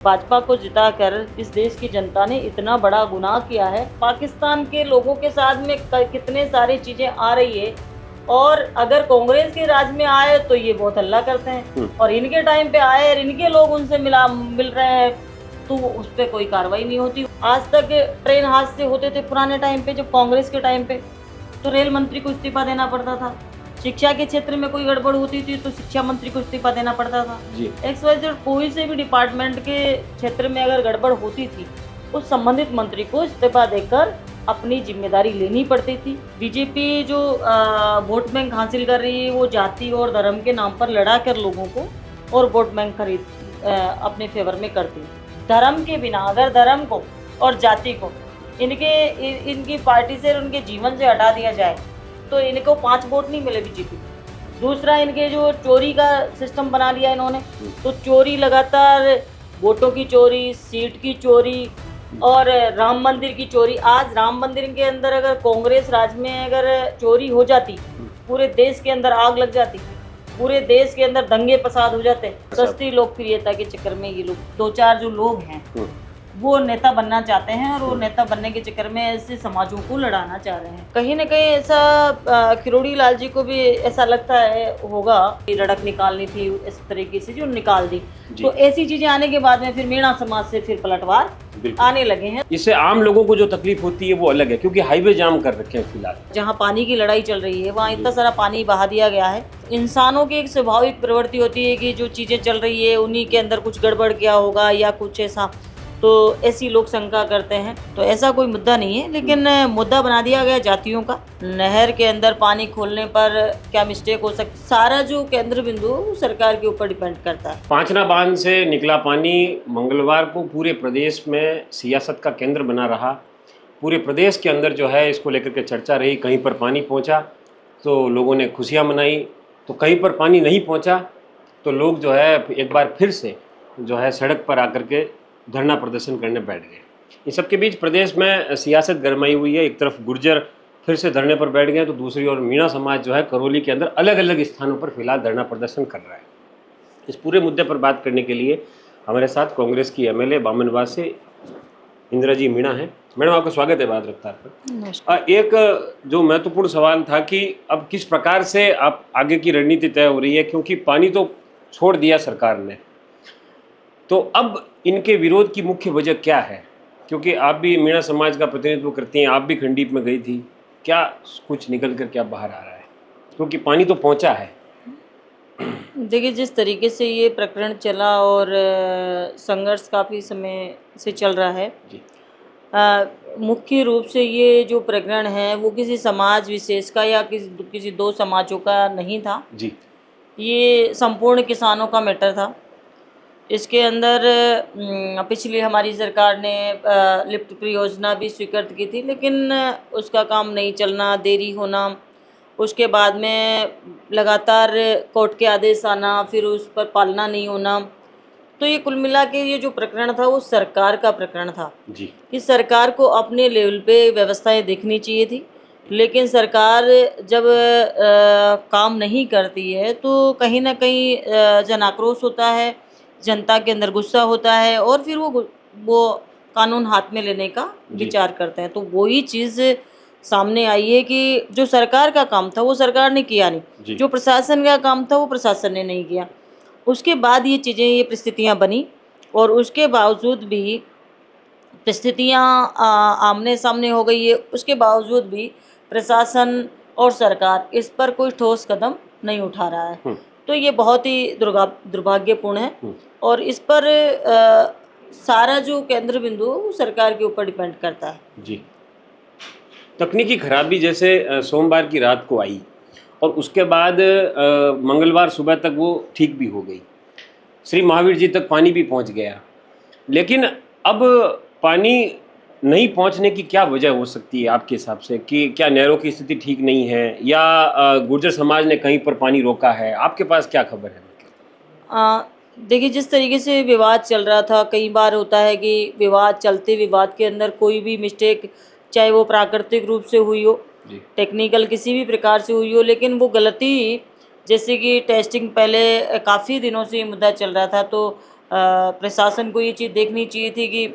भाजपा को जिताकर इस देश की जनता ने इतना बड़ा गुनाह किया है। पाकिस्तान के लोगों के साथ में कितने सारी चीजें आ रही है, और अगर कांग्रेस के राज में आए तो ये बहुत हल्ला करते हैं, और इनके टाइम पे आए और इनके लोग उनसे मिल रहे हैं तो उस पर कोई कार्रवाई नहीं होती। आज तक ट्रेन हादसे होते थे पुराने टाइम पे, जब कांग्रेस के टाइम पे तो रेल मंत्री को इस्तीफा देना पड़ता था। शिक्षा के क्षेत्र में कोई गड़बड़ होती थी तो शिक्षा मंत्री को इस्तीफा देना पड़ता था। XYZ कोई से भी डिपार्टमेंट के क्षेत्र में अगर गड़बड़ होती थी उस संबंधित मंत्री को इस्तीफा देकर अपनी जिम्मेदारी लेनी पड़ती थी। बीजेपी जो वोट बैंक हासिल कर रही है वो जाति और धर्म के नाम पर लड़ा कर लोगों को और वोट बैंक खरीद अपने फेवर में करती है। धर्म के बिना अगर धर्म को और जाति को इनकी पार्टी से और उनके जीवन से हटा दिया जाए तो इनको 5 वोट नहीं मिले बीजेपी। दूसरा, इनके जो चोरी का सिस्टम बना लिया इन्होंने, तो चोरी लगातार, वोटों की चोरी, सीट की चोरी और राम मंदिर की चोरी। आज राम मंदिर के अंदर अगर कांग्रेस राज में अगर चोरी हो जाती, पूरे देश के अंदर आग लग जाती, पूरे देश के अंदर दंगे फसाद हो जाते। सस्ती लोकप्रियता के चक्कर में ये लोग 2-4 जो लोग हैं वो नेता बनना चाहते हैं, और वो नेता बनने के चक्कर में ऐसे समाजों को लड़ाना चाह रहे हैं। कहीं ना कहीं ऐसा किरोड़ी लाल जी को भी ऐसा लगता है होगा कि लड़क निकालनी थी इस तरीके से जो निकाल दी, तो ऐसी चीजें आने के बाद में फिर मीणा समाज से फिर पलटवार आने लगे हैं। इससे आम लोगों को जो तकलीफ होती है वो अलग है, क्योंकि हाईवे जाम कर रखे हैं फिलहाल। जहाँ पानी की लड़ाई चल रही है वहाँ इतना सारा पानी बहा दिया गया है। इंसानों की एक स्वाभाविक प्रवृत्ति होती है कि जो चीजें चल रही है उन्हीं के अंदर कुछ गड़बड़ किया होगा या कुछ ऐसा, तो ऐसी लोग शंका करते हैं। तो ऐसा कोई मुद्दा नहीं है, लेकिन मुद्दा बना दिया गया जातियों का। नहर के अंदर पानी खोलने पर क्या मिस्टेक हो सकती, सारा जो केंद्र बिंदु वो सरकार के ऊपर डिपेंड करता है। पांचना बांध से निकला पानी मंगलवार को पूरे प्रदेश में सियासत का केंद्र बना रहा। पूरे प्रदेश के अंदर जो है इसको लेकर के चर्चा रही। कहीं पर पानी पहुंचा तो लोगों ने खुशियां मनाई, तो कहीं पर पानी नहीं पहुंचा तो लोग जो है एक बार फिर से जो है सड़क पर आकर के धरना प्रदर्शन करने बैठ गए। इन सब के बीच प्रदेश में सियासत गरमाई हुई है। एक तरफ गुर्जर फिर से धरने पर बैठ गए तो दूसरी ओर मीणा समाज जो है करौली के अंदर अलग अलग स्थानों पर फिलहाल धरना प्रदर्शन कर रहा है। इस पूरे मुद्दे पर बात करने के लिए हमारे साथ कांग्रेस की MLA बामनवास से इंदिरा जी मीणा है। मैडम, आपका स्वागत है बात रफ्तार पर। एक जो महत्वपूर्ण सवाल था कि अब किस प्रकार से आप आगे की रणनीति तय हो रही है, क्योंकि पानी तो छोड़ दिया सरकार ने, तो अब इनके विरोध की मुख्य वजह क्या है? क्योंकि आप भी मीणा समाज का प्रतिनिधित्व करती हैं, आप भी खंडीप में गई थी, क्या कुछ निकल कर क्या बाहर आ रहा है? क्योंकि पानी तो पहुंचा है। देखिए, जिस तरीके से ये प्रकरण चला और संघर्ष काफ़ी समय से चल रहा है, मुख्य रूप से ये जो प्रकरण है वो किसी समाज विशेष का या किसी 2 समाजों का नहीं था जी। ये संपूर्ण किसानों का मैटर था। इसके अंदर पिछली हमारी सरकार ने लिफ्ट परियोजना भी स्वीकृत की थी, लेकिन उसका काम नहीं चलना, देरी होना, उसके बाद में लगातार कोर्ट के आदेश आना, फिर उस पर पालना नहीं होना। तो ये कुल मिला के ये जो प्रकरण था वो सरकार का प्रकरण था जी। कि सरकार को अपने लेवल पे व्यवस्थाएं देखनी चाहिए थी, लेकिन सरकार जब काम नहीं करती है तो कहीं ना कहीं जन आक्रोश होता है, जनता के अंदर गुस्सा होता है, और फिर वो कानून हाथ में लेने का विचार करते हैं। तो वही चीज़ सामने आई है कि जो सरकार का काम था वो सरकार ने किया नहीं, जो प्रशासन का काम था वो प्रशासन ने नहीं किया। उसके बाद ये चीज़ें, ये परिस्थितियाँ बनी, और उसके बावजूद भी परिस्थितियाँ आमने सामने हो गई है। उसके बावजूद भी प्रशासन और सरकार इस पर कोई ठोस कदम नहीं उठा रहा है। तो ये बहुत ही दुर्भाग्यपूर्ण है, और इस पर सारा जो केंद्र बिंदु वो सरकार के ऊपर डिपेंड करता है जी। तकनीकी खराबी जैसे सोमवार की रात को आई और उसके बाद मंगलवार सुबह तक वो ठीक भी हो गई, श्री महावीर जी तक पानी भी पहुंच गया, लेकिन अब पानी नहीं पहुंचने की क्या वजह हो सकती है आपके हिसाब से? कि क्या नहरों की स्थिति ठीक नहीं है या गुर्जर समाज ने कहीं पर पानी रोका है? आपके पास क्या खबर है? देखिए, जिस तरीके से विवाद चल रहा था, कई बार होता है कि विवाद चलते विवाद के अंदर कोई भी मिस्टेक, चाहे वो प्राकृतिक रूप से हुई हो, टेक्निकल किसी भी प्रकार से हुई हो, लेकिन वो गलती, जैसे कि टेस्टिंग पहले काफ़ी दिनों से ये मुद्दा चल रहा था, तो प्रशासन को ये चीज़ देखनी चाहिए थी कि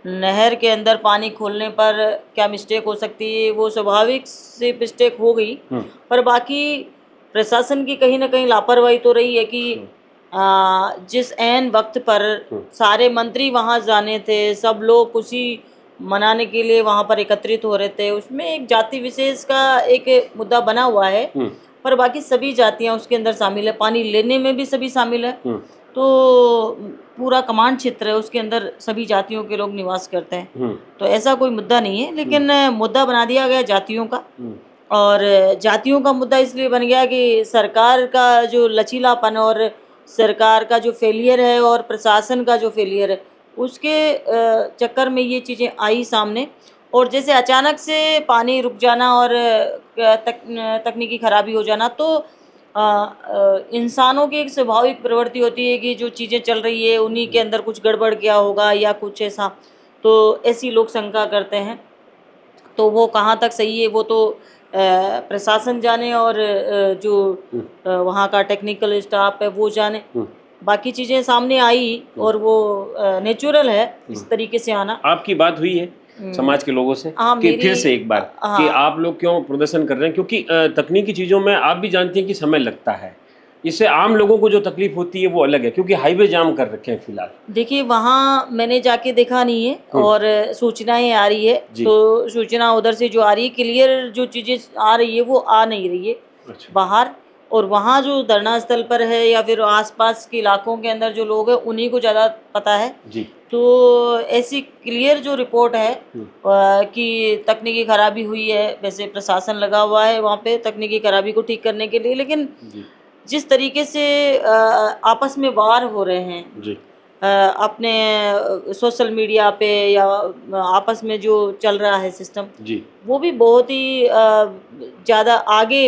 नहर के अंदर पानी खोलने पर क्या मिस्टेक हो सकती है, वो स्वाभाविक से मिस्टेक हो गई। पर बाकी प्रशासन की कहीं ना कहीं लापरवाही तो रही है कि जिस ऐन वक्त पर सारे मंत्री वहां जाने थे, सब लोग खुशी मनाने के लिए वहां पर एकत्रित हो रहे थे, उसमें एक जाति विशेष का एक मुद्दा बना हुआ है, पर बाकी सभी जातियां उसके अंदर शामिल है, पानी लेने में भी सभी शामिल है। तो पूरा कमांड क्षेत्र है, उसके अंदर सभी जातियों के लोग निवास करते हैं, तो ऐसा कोई मुद्दा नहीं है। लेकिन मुद्दा बना दिया गया जातियों का, और जातियों का मुद्दा इसलिए बन गया कि सरकार का जो लचीलापन और सरकार का जो फेलियर है और प्रशासन का जो फेलियर है, उसके चक्कर में ये चीज़ें आई सामने। और जैसे अचानक से पानी रुक जाना और तकनीकी खराबी हो जाना, तो इंसानों की एक स्वाभाविक प्रवृत्ति होती है कि जो चीज़ें चल रही है उन्हीं के अंदर कुछ गड़बड़ किया होगा या कुछ ऐसा, तो ऐसी लोग शंका करते हैं। तो वो कहाँ तक सही है वो तो प्रशासन जाने, और जो वहाँ का टेक्निकल स्टाफ है वो जाने। बाकी चीज़ें सामने आई और वो नेचुरल है इस तरीके से आना। आपकी बात हुई है समाज के लोगों से हाँ, कि फिर से एक बार कि आप लोग क्यों प्रदर्शन कर रहे हैं, क्योंकि तकनीकी चीज़ों में आप भी जानते हैं कि समय लगता है, इससे आम लोगों को जो तकलीफ होती है वो अलग है, क्योंकि हाईवे जाम कर रखे हैं फिलहाल। देखिए वहाँ मैंने जाके देखा नहीं है, और सूचनाएं आ रही है, तो सूचना उधर से जो आ रही है, क्लियर जो चीज़ें आ रही है वो आ नहीं रही है। अच्छा। बाहर, और वहाँ जो धरना स्थल पर है या फिर आसपास के इलाकों के अंदर जो लोग हैं उन्हीं को ज़्यादा पता है जी। तो ऐसी क्लियर जो रिपोर्ट है कि तकनीकी खराबी हुई है, वैसे प्रशासन लगा हुआ है वहाँ पे तकनीकी खराबी को ठीक करने के लिए, लेकिन जिस तरीके से आपस में वार हो रहे हैं जी। अपने सोशल मीडिया पे या आपस में जो चल रहा है सिस्टम जी, वो भी बहुत ही ज़्यादा आगे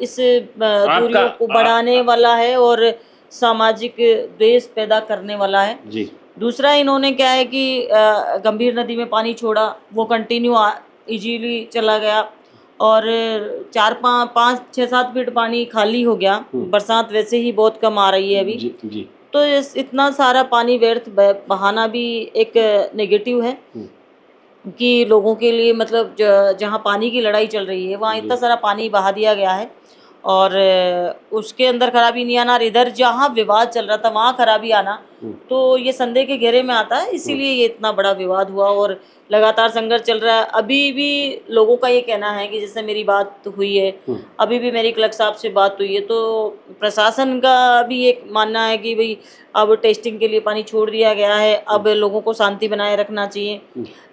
इस दूरियों को बढ़ाने वाला है और सामाजिक द्वेष पैदा करने वाला है जी। दूसरा इन्होंने क्या है कि गंभीर नदी में पानी छोड़ा, वो कंटिन्यू इजीली चला गया और 4-5-6-7 फीट पानी खाली हो गया। बरसात वैसे ही बहुत कम आ रही है अभी जी। तो इतना सारा पानी व्यर्थ बहाना भी एक नेगेटिव है कि लोगों के लिए, मतलब जहाँ पानी की लड़ाई चल रही है वहाँ इतना सारा पानी बहा दिया गया है और उसके अंदर खराबी नहीं आना, इधर जहाँ विवाद चल रहा था वहाँ खराबी आना, तो ये संदेह के घेरे में आता है। इसीलिए ये इतना बड़ा विवाद हुआ और लगातार संघर्ष चल रहा है। अभी भी लोगों का ये कहना है कि जैसे मेरी बात हुई है, अभी भी मेरी क्लर्क साहब से बात हुई है, तो प्रशासन का भी एक मानना है कि भाई अब टेस्टिंग के लिए पानी छोड़ दिया गया है, अब लोगों को शांति बनाए रखना चाहिए।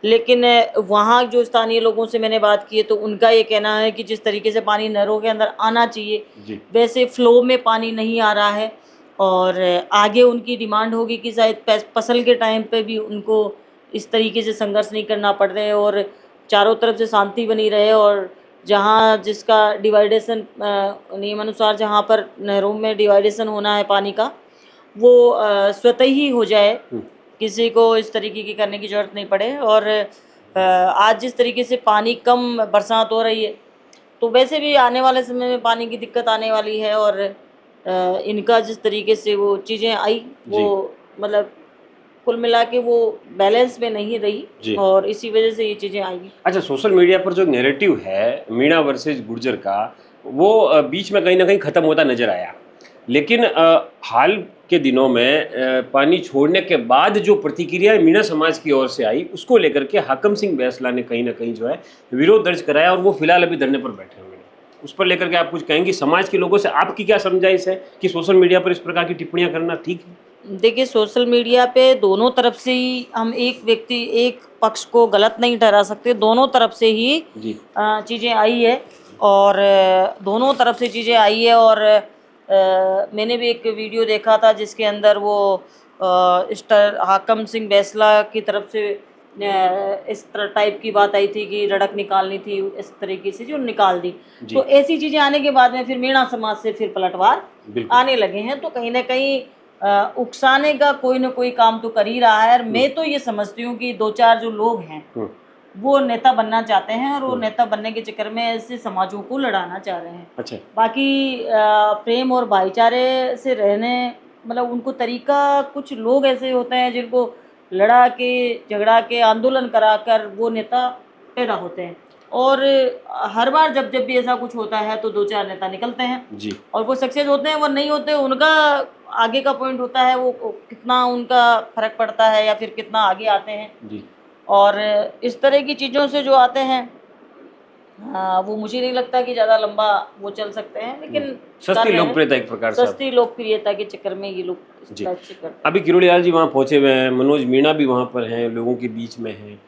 लेकिन वहाँ जो स्थानीय लोगों से मैंने बात की है तो उनका ये कहना है कि जिस तरीके से पानी नहरों के अंदर आना चाहिए वैसे फ्लो में पानी नहीं आ रहा है, और आगे उनकी डिमांड होगी कि शायद फसल के टाइम पे भी उनको इस तरीके से संघर्ष नहीं करना पड़ रहे और चारों तरफ से शांति बनी रहे, और जहाँ जिसका डिवाइडेशन नियमानुसार जहाँ पर नहरों में डिवाइडेशन होना है पानी का वो स्वतः ही हो जाए, किसी को इस तरीके की करने की ज़रूरत नहीं पड़े। और आज जिस तरीके से पानी कम बरसात हो रही है तो वैसे भी आने वाले समय में पानी की दिक्कत आने वाली है, और इनका जिस तरीके से वो चीज़ें आई वो मतलब कुल मिला के वो बैलेंस में नहीं रही और इसी वजह से ये चीज़ें आई। अच्छा, सोशल मीडिया पर जो नैरेटिव है मीणा वर्सेस गुर्जर का, वो बीच में कहीं ना कहीं ख़त्म होता नजर आया, लेकिन हाल के दिनों में पानी छोड़ने के बाद जो प्रतिक्रिया मीणा समाज की ओर से आई उसको लेकर के हाकम सिंह बैसला ने कहीं ना कहीं जो है विरोध दर्ज कराया और वो फिलहाल अभी धरने पर बैठे हुए हैं। उस पर लेकर के आप कुछ कहेंगी? समाज के लोगों से आपकी क्या समझाइश है कि सोशल मीडिया पर इस प्रकार की टिप्पणियां करना ठीक है? देखिए, सोशल मीडिया पे दोनों तरफ से ही हम एक पक्ष को गलत नहीं ठहरा सकते, दोनों तरफ से ही चीज़ें आई है और दोनों तरफ से चीज़ें आई है। और मैंने भी एक वीडियो देखा था जिसके अंदर वो हाकम सिंह बैसला की तरफ से इस तरह टाइप की बात आई थी कि रड़क निकालनी थी, इस तरीके से जो निकाल दी। तो ऐसी चीज़ें आने के बाद में फिर मीणा समाज से फिर पलटवार आने लगे हैं, तो कहीं ना कहीं उकसाने का कोई ना कोई काम तो कर ही रहा है। और मैं तो ये समझती हूँ कि 2-4 जो लोग हैं वो नेता बनना चाहते हैं और वो नेता बनने के चक्कर में ऐसे समाजों को लड़ाना चाह रहे हैं। अच्छा। बाकी प्रेम और भाईचारे से रहने मतलब उनको तरीका, कुछ लोग ऐसे होते हैं जिनको लड़ा के झगड़ा के आंदोलन करा कर वो नेता पैदा होते हैं, और हर बार जब जब भी ऐसा कुछ होता है तो दो चार नेता निकलते हैं जी और वो सक्सेस होते हैं, वो नहीं होते, उनका आगे का पॉइंट होता है वो कितना उनका फर्क पड़ता है या फिर कितना आगे आते हैं। जी और इस तरह की चीज़ों से जो आते हैं, हाँ, वो मुझे नहीं लगता कि ज़्यादा लंबा वो चल सकते हैं, लेकिन कर सस्ती रहे हैं। लोकप्रियता एक प्रकार से। सस्ती लोकप्रियता के चक्कर में ये लोग इस जी। टाइप से करते अभी किरोड़ी लाल जी वहाँ पहुँचे हुए हैं, मनोज मीणा भी वहाँ पर हैं, लोगों के बीच में हैं।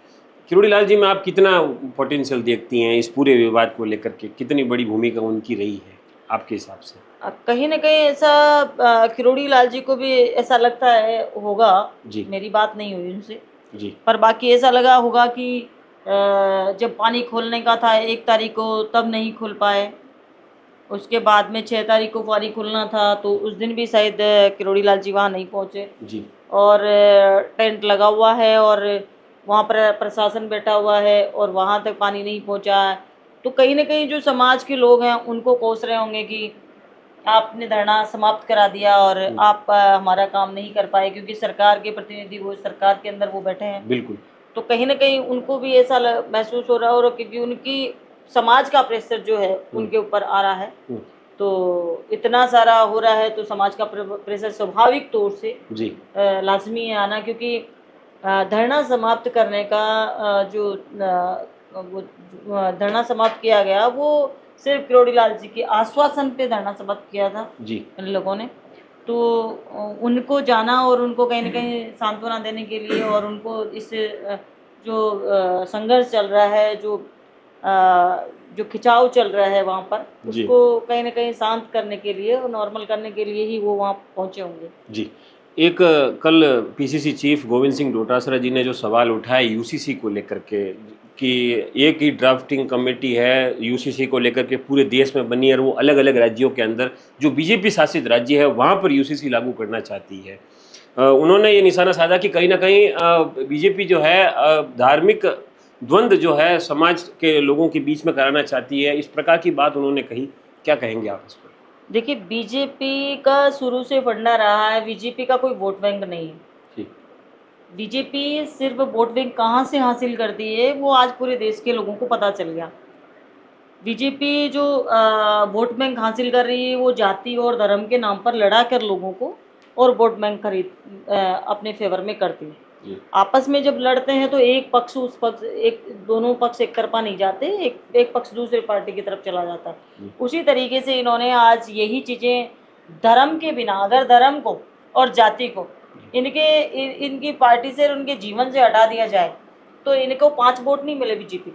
किरोड़ी लाल जी में आप कितना पोटेंशियल देखती हैं इस पूरे विवाद को लेकर के, कितनी बड़ी भूमिका उनकी रही है आपके हिसाब से? कहीं न कहीं ऐसा किरोड़ी लाल जी को भी ऐसा लगता है होगा, जी मेरी बात नहीं हुई उनसे, जी पर बाकी ऐसा लगा होगा कि जब पानी खोलने का था 1 तारीख को तब नहीं खोल पाए, उसके बाद में 6 तारीख को पानी खोलना था तो उस दिन भी शायद किरोड़ी लाल जी वहाँ नहीं पहुँचे, जी और टेंट लगा हुआ है और वहाँ पर प्रशासन बैठा हुआ है और वहाँ तक पानी नहीं पहुँचा है। तो कहीं न कहीं जो समाज के लोग हैं उनको कोस रहे होंगे कि आपने धरना समाप्त करा दिया और आप हमारा काम नहीं कर पाए, क्योंकि सरकार के प्रतिनिधि वो सरकार के अंदर वो बैठे हैं। बिल्कुल। तो कहीं न कहीं उनको भी ऐसा महसूस हो रहा है, और क्योंकि उनकी समाज का प्रेशर जो है उनके ऊपर आ रहा है, हम्म, तो इतना सारा हो रहा है तो समाज का प्रेशर स्वाभाविक तौर से जी लाज़मी है आना, क्योंकि धरना समाप्त करने का धरना समाप्त किया गया वो सिर्फ किरोड़ी लाल जी के आश्वासन पे धरना समाप्त किया था जी इन लोगों ने। तो उनको जाना और उनको कहीं न कहीं सांत्वना देने के लिए, और उनको इस जो संघर्ष चल रहा है, जो खिंचाव चल रहा है वहाँ पर, जी उसको कहीं न कहीं शांत करने के लिए और नॉर्मल करने के लिए ही वो वहाँ पहुँचे होंगे। जी। एक कल पीसीसी चीफ गोविंद सिंह डोटासरा जी ने जो सवाल उठाया यूसीसी को लेकर के, कि एक ही ड्राफ्टिंग कमेटी है यूसीसी को लेकर के पूरे देश में बनी है, और वो अलग अलग राज्यों के अंदर जो बीजेपी शासित राज्य है वहाँ पर यूसीसी लागू करना चाहती है। उन्होंने ये निशाना साधा कि कहीं ना कहीं बीजेपी जो है धार्मिक द्वंद्व जो है समाज के लोगों के बीच में कराना चाहती है, इस प्रकार की बात उन्होंने कही। क्या कहेंगे आप इस पर? देखिए, बीजेपी का शुरू से फंडा रहा है, बीजेपी का कोई वोट बैंक नहीं है। जी बीजेपी सिर्फ वोट बैंक कहाँ से हासिल करती है वो आज पूरे देश के लोगों को पता चल गया। बीजेपी जो वोट बैंक हासिल कर रही है वो जाति और धर्म के नाम पर लड़ा कर लोगों को और वोट बैंक अपने फेवर में करती है। जी आपस में जब लड़ते हैं तो एक पक्ष उस पक्ष, एक दोनों पक्ष एक तरफा नहीं जाते, एक पक्ष दूसरे पार्टी की तरफ चला जाता है। जी उसी तरीके से इन्होंने आज यही चीज़ें धर्म के बिना, अगर धर्म को और जाति को इनकी पार्टी से और उनके जीवन से हटा दिया जाए तो इनको 5 वोट नहीं मिले बीजेपी।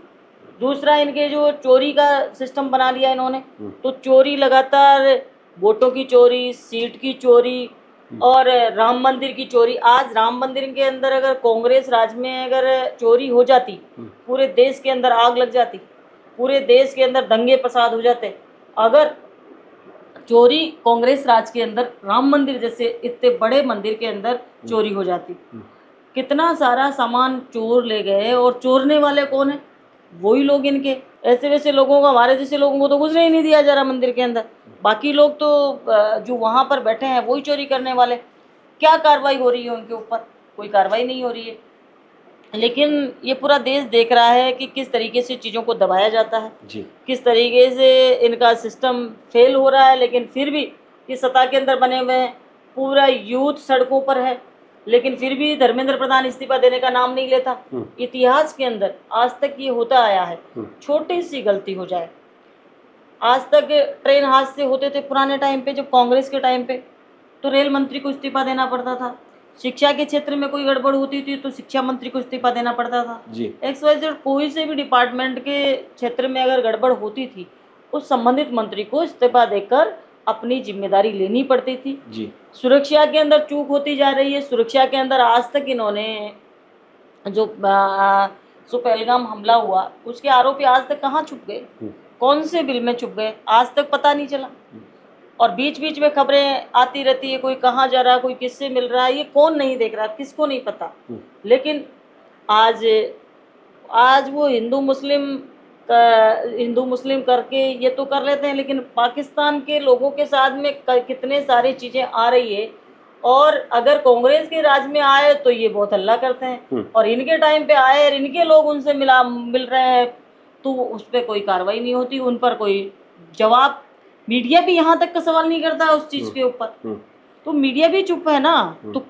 दूसरा, इनके जो चोरी का सिस्टम बना लिया इन्होंने, तो चोरी लगातार, वोटों की चोरी, सीट की चोरी और राम मंदिर की चोरी। आज राम मंदिर के अंदर अगर कांग्रेस राज में अगर चोरी हो जाती, पूरे देश के अंदर आग लग जाती, पूरे देश के अंदर दंगे फसाद हो जाते। अगर चोरी कांग्रेस राज के अंदर राम मंदिर जैसे इतने बड़े मंदिर के अंदर चोरी हो जाती, कितना सारा सामान चोर ले गए, और चोरने वाले कौन है? वही लोग इनके। ऐसे वैसे लोगों को, हमारे जैसे लोगों को तो घुसने ही नहीं दिया जा रहा मंदिर के अंदर। बाकी लोग तो जो वहाँ पर बैठे हैं वही चोरी करने वाले। क्या कार्रवाई हो रही है उनके ऊपर? कोई कार्रवाई नहीं हो रही है। लेकिन ये पूरा देश देख रहा है कि किस तरीके से चीज़ों को दबाया जाता है, जी किस तरीके से इनका सिस्टम फेल हो रहा है। लेकिन फिर भी ये सत्ता के अंदर बने हुए हैं, पूरा यूथ सड़कों पर है, लेकिन फिर भी धर्मेंद्र प्रधान इस्तीफा देने का नाम नहीं लेता। इतिहास के अंदर आज तक ये होता आया है, छोटी सी गलती हो जाए, आज तक ट्रेन हादसे होते थे पुराने टाइम पे, जब कांग्रेस के टाइम पे, तो रेल मंत्री को इस्तीफा देना पड़ता था। शिक्षा के क्षेत्र में कोई गड़बड़ होती थी तो शिक्षा मंत्री को इस्तीफा देना पड़ता था। जी XYZ कोई से भी डिपार्टमेंट के क्षेत्र में अगर गड़बड़ होती थी, उस संबंधित मंत्री को इस्तीफा देकर अपनी जिम्मेदारी लेनी पड़ती थी। जी सुरक्षा के अंदर चूक होती जा रही है। सुरक्षा के अंदर आज तक इन्होंने जो पहलगाम हमला हुआ उसके आरोपी आज तक कहाँ छुप गए, कौन से बिल में छुप गए, आज तक पता नहीं चला। और बीच बीच में खबरें आती रहती है, कोई कहाँ जा रहा है, कोई किससे मिल रहा है, ये कौन नहीं देख रहा, किसको नहीं पता। लेकिन आज वो हिंदू मुस्लिम करके ये तो कर लेते हैं, लेकिन पाकिस्तान के लोगों के साथ में कितने सारी चीज़ें आ रही है और अगर कांग्रेस के राज में आए तो ये बहुत हल्ला करते हैं, और इनके टाइम पे आए और इनके लोग उनसे मिल रहे हैं तो उस पर कोई कार्रवाई नहीं होती, उन पर कोई जवाब, मीडिया भी यहाँ तक का सवाल नहीं करता उस चीज के ऊपर, तो मीडिया भी चुप है ना। तो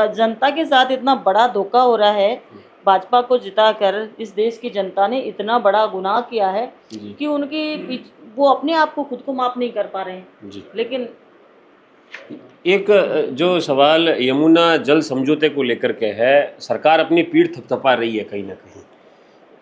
जनता के साथ इतना बड़ा धोखा हो रहा है, भाजपा को जिताकर इस देश की जनता ने इतना बड़ा गुनाह किया है कि वो अपने आप को खुद को माफ नहीं कर पा रहे हैं। लेकिन एक जो सवाल यमुना जल समझौते को लेकर के है, सरकार अपनी पीठ थपथपा रही है, कहीं ना कहीं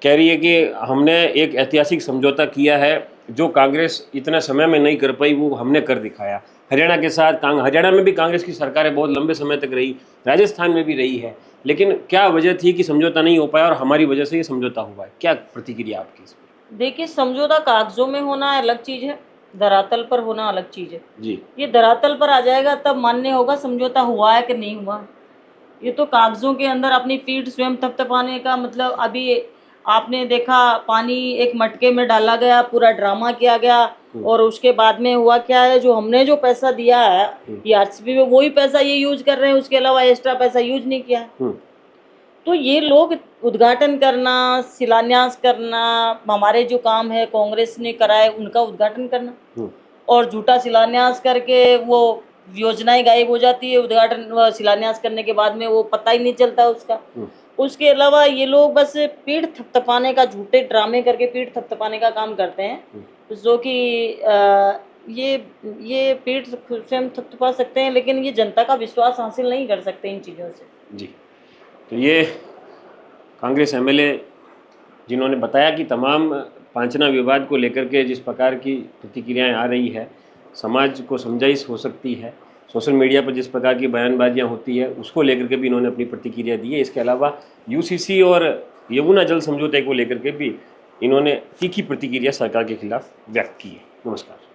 कह रही है कि हमने एक ऐतिहासिक समझौता किया है जो कांग्रेस इतना समय में नहीं कर पाई, वो हमने कर दिखाया। हरियाणा के साथ हरियाणा में भी कांग्रेस की सरकारें बहुत लंबे समय तक रही, राजस्थान में भी रही है, लेकिन क्या वजह थी कि समझौता नहीं हो पाया और हमारी वजह से ये समझौता हुआ है? क्या प्रतिक्रिया आपकी इस पर? देखिए, समझौता कागजों में होना अलग चीज है, धरातल पर होना अलग चीज है जी। ये धरातल पर आ जाएगा तब मान्य होगा समझौता हुआ है कि नहीं हुआ। ये तो कागजों के अंदर अपनी पीठ स्वयं थपथपाने का मतलब, अभी आपने देखा पानी एक मटके में डाला गया, पूरा ड्रामा किया गया, और उसके बाद में हुआ क्या है, जो हमने जो पैसा दिया है ये आरसीबी में वही पैसा ये यूज कर रहे हैं, उसके अलावा एक्स्ट्रा पैसा यूज नहीं किया है। तो ये लोग उद्घाटन करना, शिलान्यास करना, हमारे जो काम है कांग्रेस ने कराए उनका उद्घाटन करना, और झूठा शिलान्यास करके वो योजनाएं गायब हो जाती है, उद्घाटन शिलान्यास करने के बाद में वो पता ही नहीं चलता उसका। उसके अलावा ये लोग बस पीठ थपथपाने का, झूठे ड्रामे करके पीठ थपथपाने का काम करते हैं, जो कि ये पीठ स्वयं थपथपा सकते हैं लेकिन ये जनता का विश्वास हासिल नहीं कर सकते इन चीज़ों से। जी, तो ये कांग्रेस एमएलए जिन्होंने बताया कि तमाम पांचना विवाद को लेकर के जिस प्रकार की प्रतिक्रियाएं आ रही है, समाज को समझाइश हो सकती है, सोशल मीडिया पर जिस प्रकार की बयानबाजियां होती है उसको लेकर के भी इन्होंने अपनी प्रतिक्रिया दी है। इसके अलावा यूसीसी और यमुना जल समझौते को लेकर के भी इन्होंने तीखी प्रतिक्रिया सरकार के खिलाफ व्यक्त की है। नमस्कार।